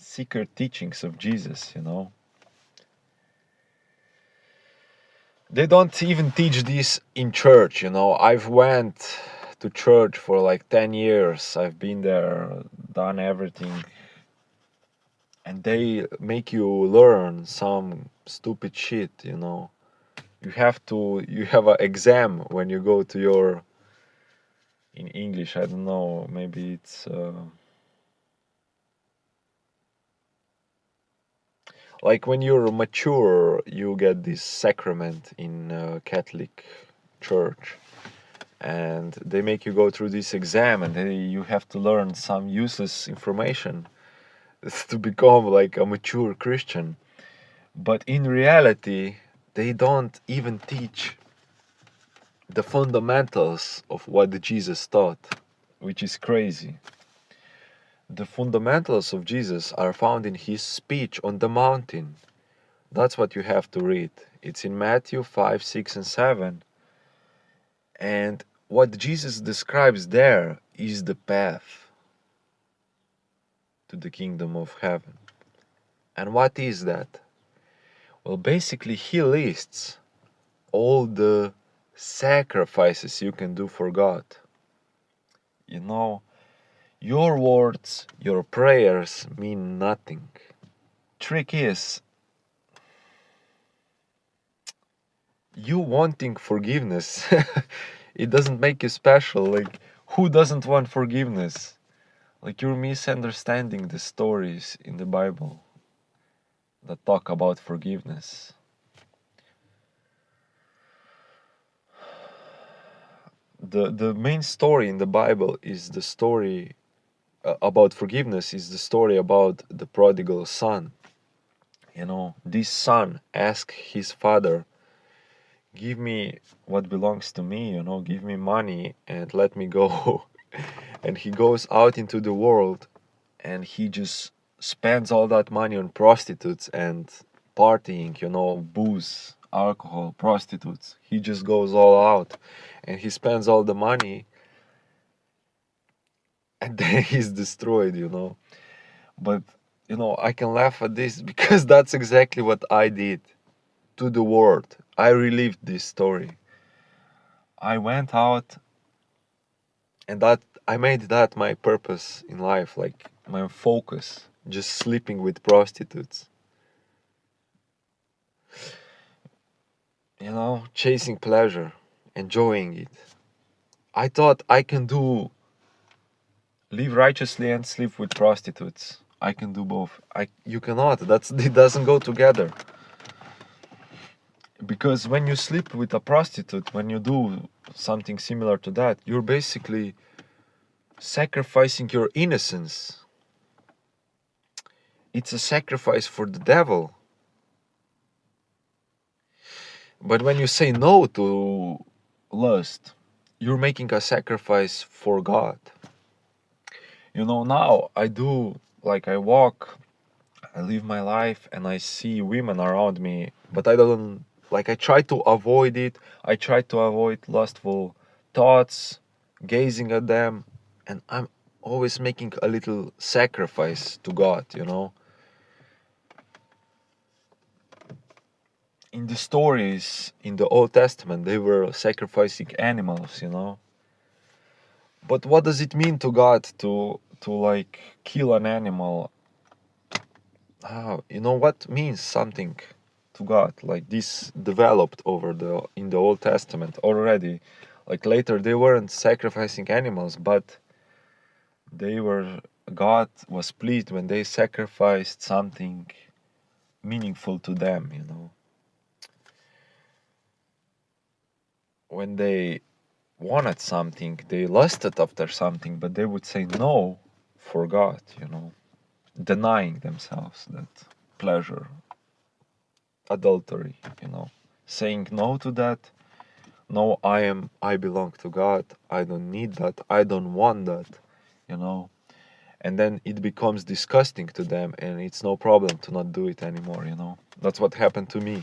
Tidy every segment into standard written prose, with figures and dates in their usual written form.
secret teachings of Jesus, They don't even teach this in church, I've went to church for like 10 years. I've been there, done everything. And they make you learn some stupid shit, You have an exam when you go to in English, I don't know, maybe it's... like when you're mature, you get this sacrament in Catholic Church, and they make you go through this exam, and you have to learn some useless information to become like a mature Christian. But in reality, they don't even teach the fundamentals of what Jesus taught, which is crazy. The fundamentals of Jesus are found in his speech on the mountain. That's what you have to read. It's in Matthew 5, 6, and 7. And what Jesus describes there is the path to the kingdom of heaven. And what is that? Well, basically, he lists all the sacrifices you can do for God. Your words, your prayers mean nothing. Trick is, you wanting forgiveness, it doesn't make you special. Like, who doesn't want forgiveness? Like, you're misunderstanding the stories in the Bible that talk about forgiveness. The main story in the Bible is the story about forgiveness, is the story about the prodigal son. This son asked his father, give me what belongs to me, give me money and let me go. And he goes out into the world and he just spends all that money on prostitutes and partying, booze, alcohol, prostitutes. He just goes all out and he spends all the money, and then he's destroyed, But, I can laugh at this because that's exactly what I did to the world. I relived this story. I went out and that I made that my purpose in life, like my focus, just sleeping with prostitutes. Chasing pleasure, enjoying it. I thought I can live righteously and sleep with prostitutes. I can do both. You cannot. It doesn't go together. Because when you sleep with a prostitute, when you do something similar to that, you're basically sacrificing your innocence. It's a sacrifice for the devil. But when you say no to lust, you're making a sacrifice for God. Now I do, like, I walk, I live my life, and I see women around me, but I don't, like, I try to avoid it. I try to avoid lustful thoughts, gazing at them, and I'm always making a little sacrifice to God, In the stories in the Old Testament, they were sacrificing animals, But what does it mean to God to like kill an animal? What means something to God? Like, this developed in the Old Testament already. Like, later they weren't sacrificing animals, but God was pleased when they sacrificed something meaningful to them, When they wanted something, they lusted after something, but they would say no for God, denying themselves that pleasure, adultery, saying no to that. No, I belong to God. I don't need that. I don't want that, And then it becomes disgusting to them, and it's no problem to not do it anymore, That's what happened to me.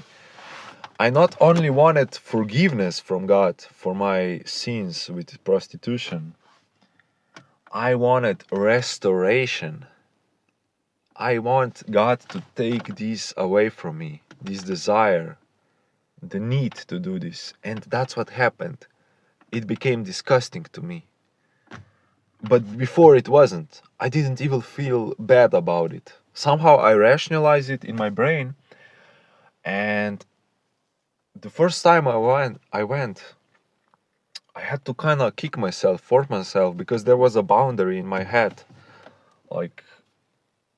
I not only wanted forgiveness from God for my sins with prostitution, I wanted restoration. I want God to take this away from me, this desire, the need to do this. And that's what happened. It became disgusting to me. But before it wasn't. I didn't even feel bad about it. Somehow I rationalized it in my brain, and the first time I went, I had to kind of kick myself, force myself, because there was a boundary in my head. Like,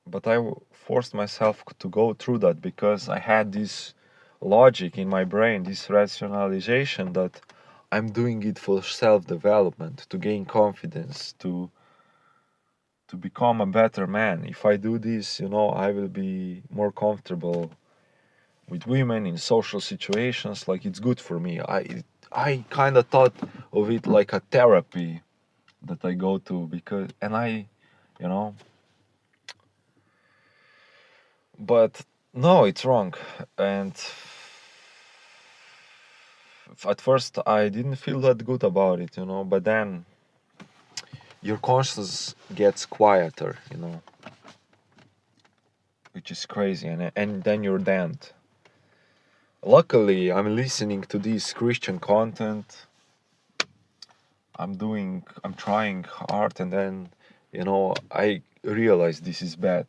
but forced myself to go through that because I had this logic in my brain, this rationalization that I'm doing it for self-development, to gain confidence, to become a better man. If I do this, I will be more comfortable with women in social situations. Like, it's good for me. I kind of thought of it like a therapy that I go to, because you know but no, it's wrong. And at first I didn't feel that good about it, but then your conscience gets quieter, which is crazy, and then you're damned. Luckily, I'm listening to this Christian content. I'm trying hard, and then, I realize this is bad.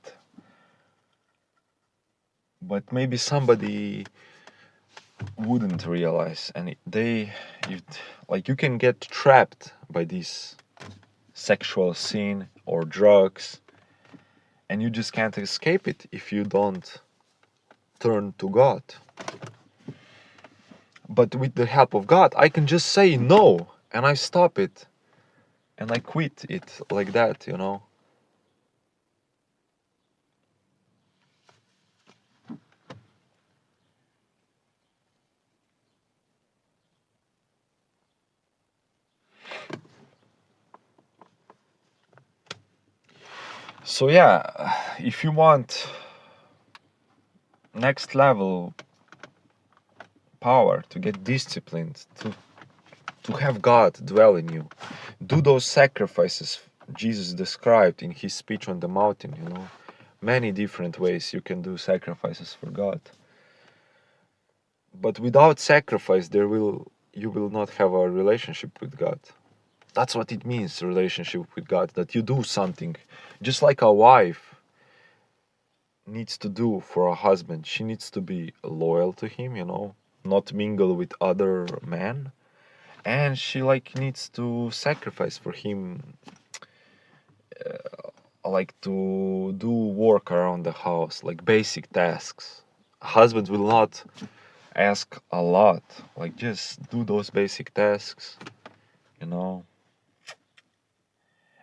But maybe somebody wouldn't realize, and like, you can get trapped by this sexual sin or drugs, and you just can't escape it if you don't turn to God. But with the help of God, I can just say no, and I stop it, and I quit it like that, So yeah, if you want next level power, to get disciplined, to have God dwell in you, do those sacrifices Jesus described in his speech on the mountain, many different ways you can do sacrifices for God. But without sacrifice, you will not have a relationship with God. That's what it means, relationship with God, that you do something. Just like a wife needs to do for a husband. She needs to be loyal to him, not mingle with other men. And she needs to sacrifice for him, like to do work around the house, like basic tasks. A husband will not ask a lot, like just do those basic tasks, you know.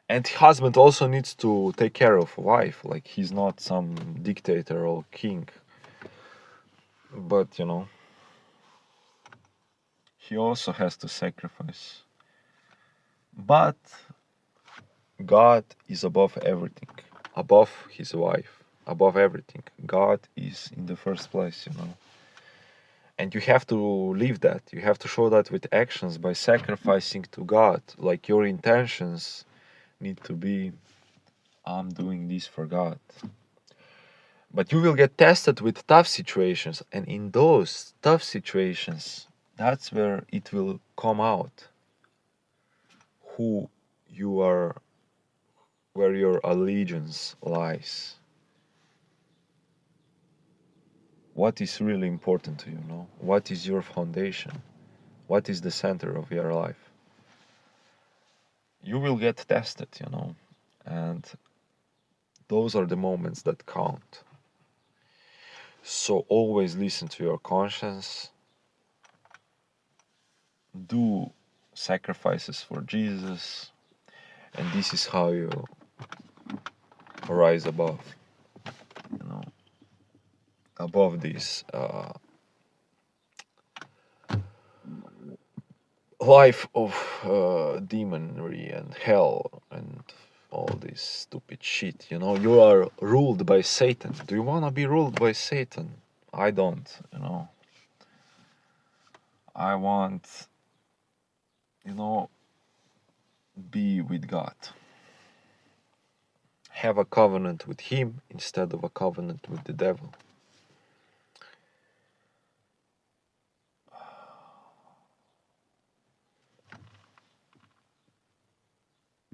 And husband also needs to take care of wife, like he's not some dictator or king, but he also has to sacrifice. But God is above everything, above his wife, above everything. God is in the first place, And you have to live that. You have to show that with actions by sacrificing to God. Like, your intentions need to be, I'm doing this for God. But you will get tested with tough situations. And in those tough situations, that's where it will come out who you are, where your allegiance lies. What is really important to you, What is your foundation? What is the center of your life? You will get tested, and those are the moments that count. So always listen to your conscience. Do sacrifices for Jesus, and this is how you rise above, above this life of demonry and hell and all this stupid shit. You are ruled by Satan. Do you want to be ruled by Satan? I don't. I want, be with God. have a covenant with him instead of a covenant with the devil.